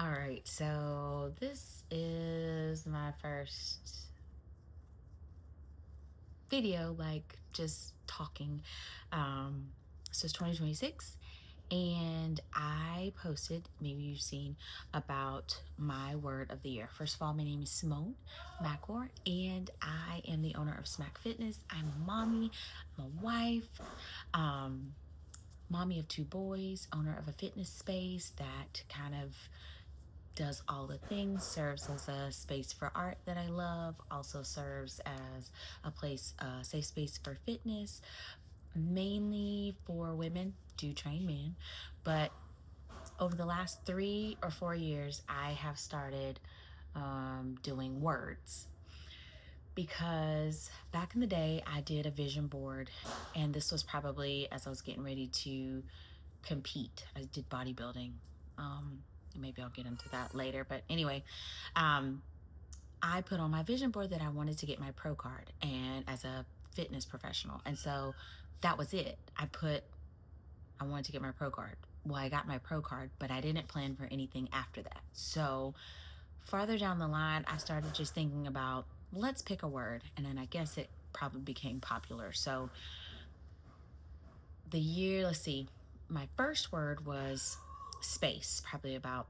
All right, so this is my first video, like just talking. Um, so it's 2026, and I posted, maybe you've seen, about my word of the year. First of all, my name is Simone Macor, and I am the owner of Smack Fitness. I'm a mommy, I'm a wife, um, mommy of two boys, owner of a fitness space that kind of does all the things, serves as a space for art that I love, also serves as a place, a safe space for fitness, mainly for women, do train men. But over the last 3 or 4 years, I have started doing words because back in the day, I did a vision board, and this was probably as I was getting ready to compete. I did bodybuilding. Maybe I'll get into that later. But anyway, um, I put on my vision board that I wanted to get my pro card and as a fitness professional. And so that was it. I wanted to get my pro card. Well, I got my pro card, but I didn't plan for anything after that. So farther down the line, I started just thinking about let's pick a word. And then I guess it probably became popular. So let's see, my first word was space, probably about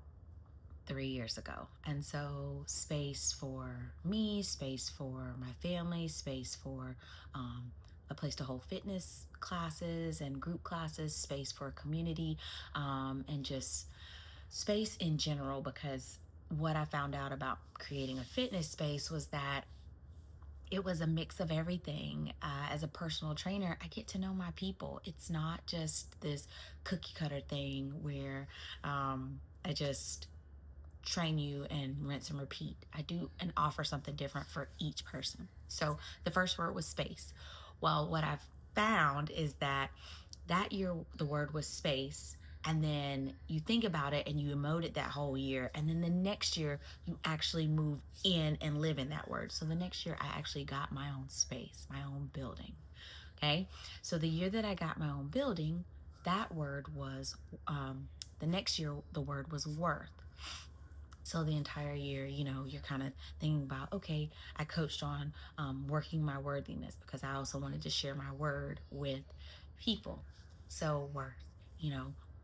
3 years ago. And so, space for me, space for my family, space for a place to hold fitness classes and group classes, space for a community, and just space in general. Because what I found out about creating a fitness space was that it was a mix of everything. As a personal trainer, I get to know my people. It's not just this cookie cutter thing where I just train you and rinse and repeat. I do and offer something different for each person. So the first word was space. Well, what I've found is that year the word was space. And then you think about it and you emote it that whole year. And then the next year, you actually move in and live in that word. So the next year, I actually got my own space, my own building. Okay. So the year that I got my own building, that word was, the next year, the word was worth. So the entire year, you're kind of thinking about, okay, I coached on working my worthiness because I also wanted to share my word with people. So worth,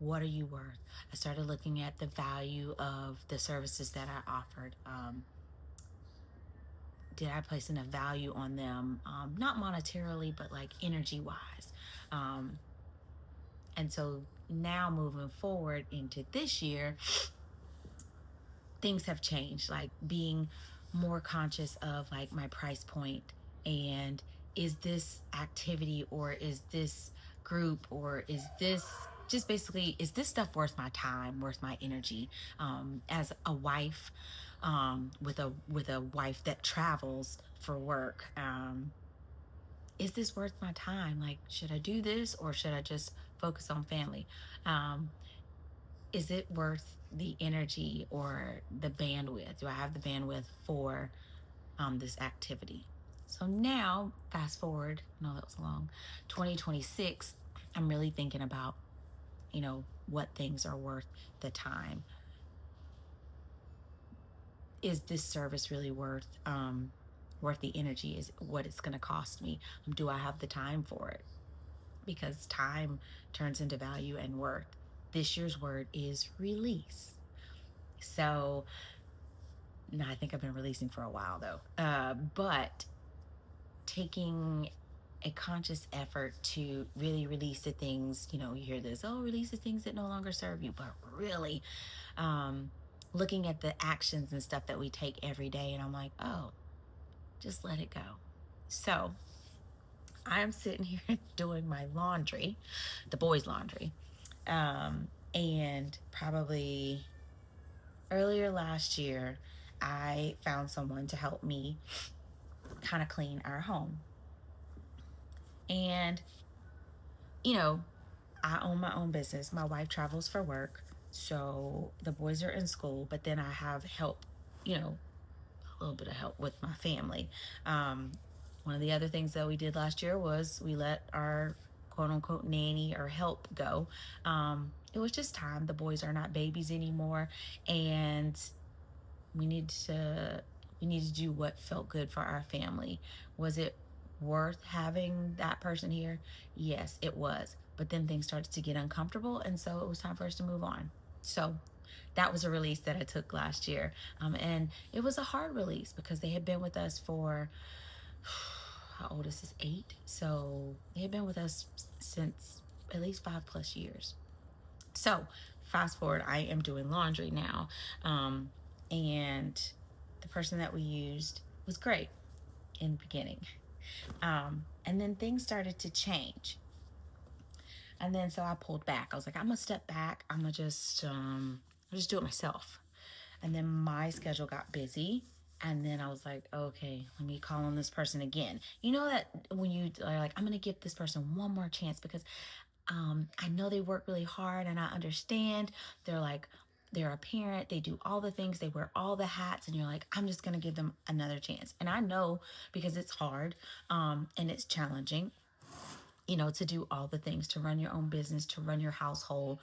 what are you worth? I started looking at the value of the services that I offered. Did I place enough value on them? Not monetarily, but like energy wise. Um, and so now moving forward into this year, things have changed, like being more conscious of like my price point, and is this activity or is this group or is this just basically, is this stuff worth my time, worth my energy? As a wife, with a wife that travels for work, is this worth my time? Like, should I do this or should I just focus on family? um is it worth the energy or the bandwidth? Do I have the bandwidth for this activity? So now, fast forward, no, that was long, 2026, I'm really thinking about, what things are worth the time. Is this service really worth the energy? Is what it's going to cost me? Do I have the time for it? Because time turns into value and worth. This year's word is release. So no, I think I've been releasing for a while though. But taking a conscious effort to really release the things, you hear this, oh, release the things that no longer serve you, but really um, looking at the actions and stuff that we take every day. And I'm like, oh, just let it go. So I'm sitting here doing my laundry, the boys' laundry. And probably earlier last year, I found someone to help me kind of clean our home. And, you know, I own my own business. My wife travels for work. So the boys are in school, but then I have help, a little bit of help with my family. Um, One of the other things that we did last year was we let our quote unquote nanny or help go. It was just time. The boys are not babies anymore. And we need to we need to do what felt good for our family. Was it worth having that person here? Yes, it was. But then things started to get uncomfortable, and so it was time for us to move on. So that was a release that I took last year. And it was a hard release because they had been with us for how old is this? 8. So they had been with us since at least 5+ years. So fast forward, I am doing laundry now. And the person that we used was great in the beginning. And then things started to change. And then so I pulled back. I was like, I'm gonna step back. I'll just do it myself. And then my schedule got busy. And then I was like, okay, let me call on this person again. You know that when you are like, I'm gonna give this person one more chance because I know they work really hard and I understand. They're like, they're a parent, they do all the things, they wear all the hats, and you're like, I'm just gonna give them another chance. And I know because it's hard and it's challenging, to do all the things, to run your own business, to run your household,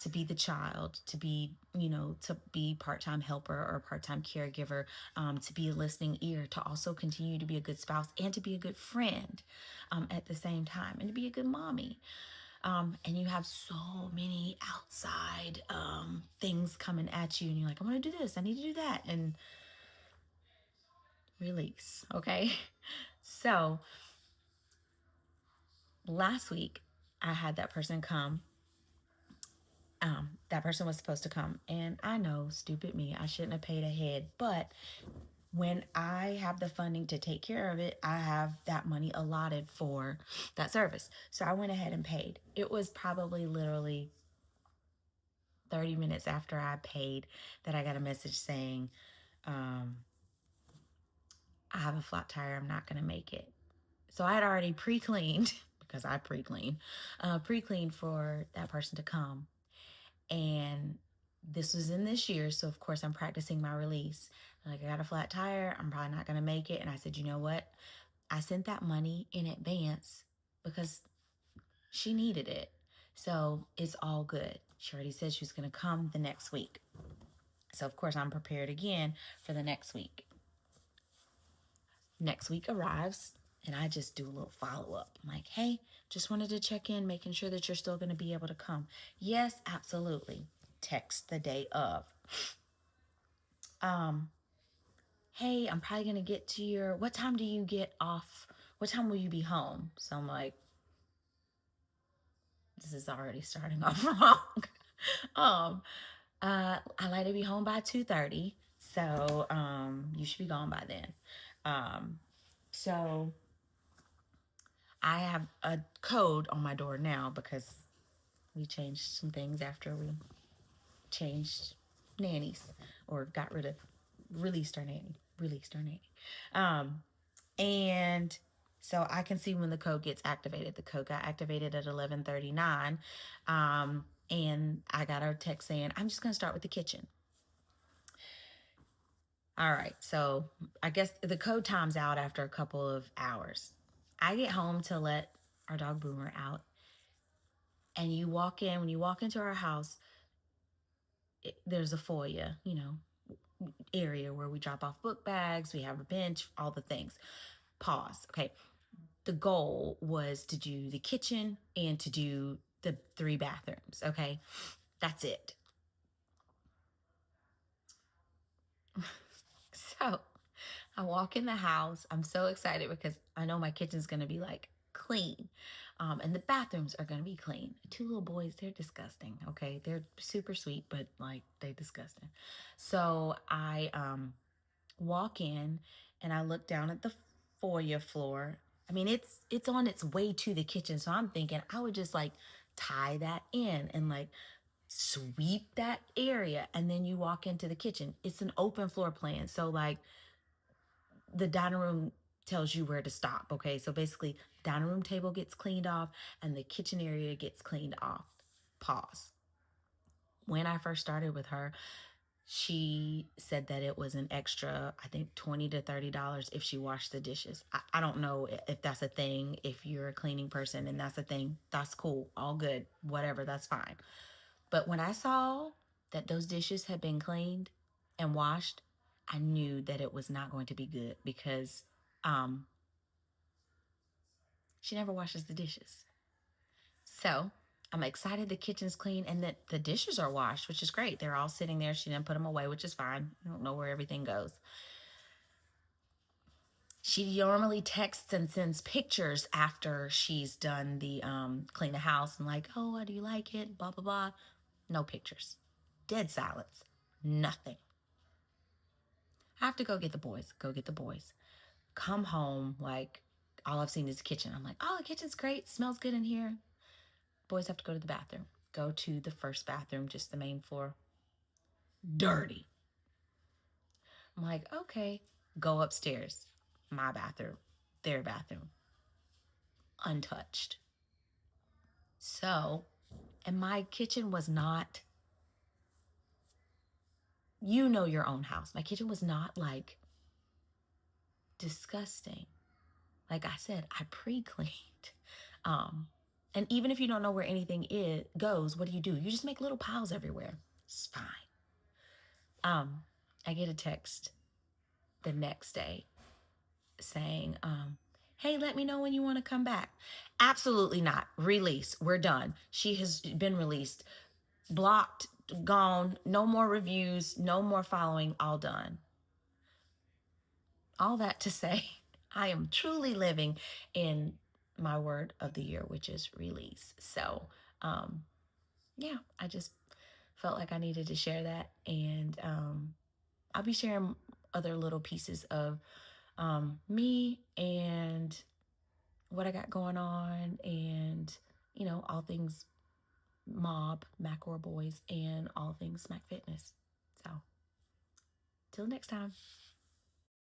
to be the child, to be, to be part-time helper or part-time caregiver, to be a listening ear, to also continue to be a good spouse and to be a good friend at the same time, and to be a good mommy. And you have so many outside things coming at you, and you're like, I want to do this, I need to do that, and release. Okay. So last week, I had that person come. That person was supposed to come. And I know, stupid me, I shouldn't have paid ahead. But when I have the funding to take care of it, I have that money allotted for that service. So I went ahead and paid. It was probably literally 30 minutes after I paid that I got a message saying, I have a flat tire. I'm not going to make it. So I had already pre-cleaned because I pre-cleaned for that person to come. And this was in this year. So of course I'm practicing my release. Like, I got a flat tire. I'm probably not going to make it. And I said, you know what? I sent that money in advance because she needed it. So it's all good. She already said she was going to come the next week. So of course I'm prepared again for the next week. Next week arrives and I just do a little follow up. I'm like, hey, just wanted to check in, making sure that you're still going to be able to come. Yes, absolutely. Text the day of. Hey, I'm probably going to get to what time do you get off? What time will you be home? So I'm like, this is already starting off wrong. I like to be home by 2:30. So, you should be gone by then. So I have a code on my door now because we changed some things after we changed nannies or released our nanny. And so I can see when the code gets activated. The code got activated at 11:39. And I got a text saying, I'm just going to start with the kitchen. All right. So I guess the code times out after a couple of hours. I get home to let our dog Boomer out. And when you walk into our house, there's a foyer, area where we drop off book bags, we have a bench, all the things. Pause. Okay. The goal was to do the kitchen and to do the 3 bathrooms. Okay. That's it. So I walk in the house. I'm so excited because I know my kitchen's going to be like clean. And the bathrooms are going to be clean. 2 little boys, they're disgusting. Okay. They're super sweet, but like they disgusting. So I walk in and I look down at the foyer floor. I mean, it's on its way to the kitchen. So I'm thinking I would just like tie that in and like sweep that area. And then you walk into the kitchen. It's an open floor plan. So like the dining room tells you where to stop. Okay. So basically, dining room table gets cleaned off and the kitchen area gets cleaned off. Pause. When I first started with her, She said that it was an extra, I think, $20 to $30 if she washed the dishes. I don't know if that's a thing. If you're a cleaning person and that's a thing, that's cool. All good. Whatever, that's fine. But when I saw that those dishes had been cleaned and washed, I knew that it was not going to be good because um, she never washes the dishes. So I'm excited the kitchen's clean and that the dishes are washed, which is great. They're all sitting there. She didn't put them away, which is fine. I don't know where everything goes. She normally texts and sends pictures after she's done the clean the house and like, oh, do you like it? Blah, blah, blah. No pictures. Dead silence. Nothing. I have to go get the boys. Go get the boys. Come home, like all I've seen is the kitchen. I'm like, oh, the kitchen's great. Smells good in here. Boys have to go to the bathroom. Go to the first bathroom, just the main floor. Dirty. I'm like, okay. Go upstairs. My bathroom. Their bathroom. Untouched. So, and my kitchen was not, you know, your own house. My kitchen was not like disgusting. Like I said, I pre-cleaned. Um, and even if you don't know where anything goes, what do? You just make little piles everywhere. It's fine. Um, I get a text the next day saying, hey, let me know when you want to come back. Absolutely not. Release. We're done. She has been released, blocked, gone, no more reviews, no more following, all done. All that to say, I am truly living in my word of the year, which is release. So, yeah, I just felt like I needed to share that. And I'll be sharing other little pieces of me and what I got going on, and, all things mob, Macor Boys, and all things Smack Fitness. So, till next time.